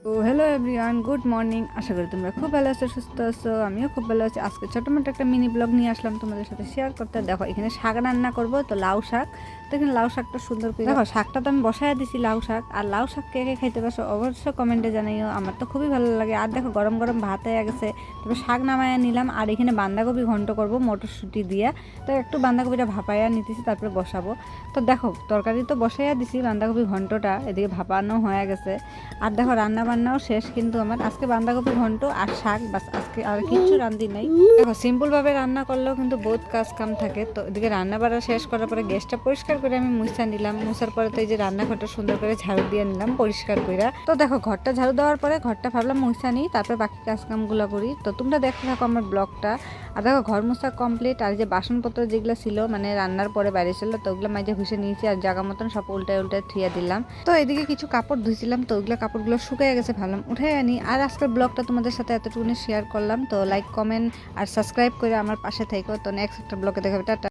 তো hello everyone, good morning. আশা করি তোমরা খুব ভালো আছো, সুস্থ আছো। আমিও খুব ভালো আছি। আজকে ছোটো মোটো একটা মিনি ব্লগ নিয়ে আসলাম তোমাদের সাথে শেয়ার করতে। দেখো এখানে শাক রান্না করব, তো লাউ শাক। তো এখানে লাউ শাকটা সুন্দর করে দেখো, শাকটা তো আমি বসায় দিছি লাউ শাক। আর লাউ শাক কে কে খাইতে পারছো অবশ্যই কমেন্টে জানাইও। আমার তো খুবই ভালো লাগে। আর দেখো গরম গরম ভাত হয়ে গেছে, তারপর শাক নামায়া নিলাম। আর এখানে বাঁধাকপি ঘন্ট করব মটরশুঁটি দিয়ে। তো একটু বাঁধাকপিটা ভাপাইয়া নিতেছি, তারপরে বসাবো। তো দেখো তরকারি তো বসাইয়া দিছি, বাঁধাকপি ঘন্টটা এদিকে ভাপানো হয়ে গেছে। আর দেখো রান্না বান্নাও শেষ কিন্তু আমার। আজকে বাঁধাকপি ঘন্ট আর শাক, বাস। আজকে আর কিচ্ছু রান্ধি নাই। দেখো সিম্পল ভাবে রান্না করলেও কিন্তু বহুত কাজ কাম থাকে। তো এদিকে রান্না বাড়া শেষ করার পরে গ্যাসটা পরিষ্কার করে আমি মুছা নিলাম। মুছার পরে তো এই যে রান্নাঘরটা সুন্দর করে ঝাড়ু দিয়ে নিলাম পরিষ্কার করে। তো দেখো ঘরটা ঝাড়ু দেওয়ার পরে ঘরটা ভাবলাম মুছা নিই, তারপরে বাকি কাজ কামগুলো করি। তো তোমরা দেখতে থাকো আমার ব্লগটা। আর দেখো ঘর মোছা কমপ্লিট। আর যে বাসনপত্র যেগুলো ছিল মানে রান্নার পরে বাইরে ছিল, তো ওগুলো মাঝে ঘুষে নিয়েছি আর জায়গা মতন সব উল্টায় উল্টায় থুয়ে দিলাম। তো এদিকে কিছু কাপড় ধুইছিলাম, তো ওইগুলো কাপড়গুলো শুকিয়ে গেছে, ভাবলাম উঠে আনি। আর আজকের ব্লগটা তোমাদের সাথে এতটুকুনি শেয়ার করলাম। তো লাইক, কমেন্ট আর সাবস্ক্রাইব করে আমার পাশে থেকো। তো নেক্সট একটা ব্লগে দেখাবে। টাটা।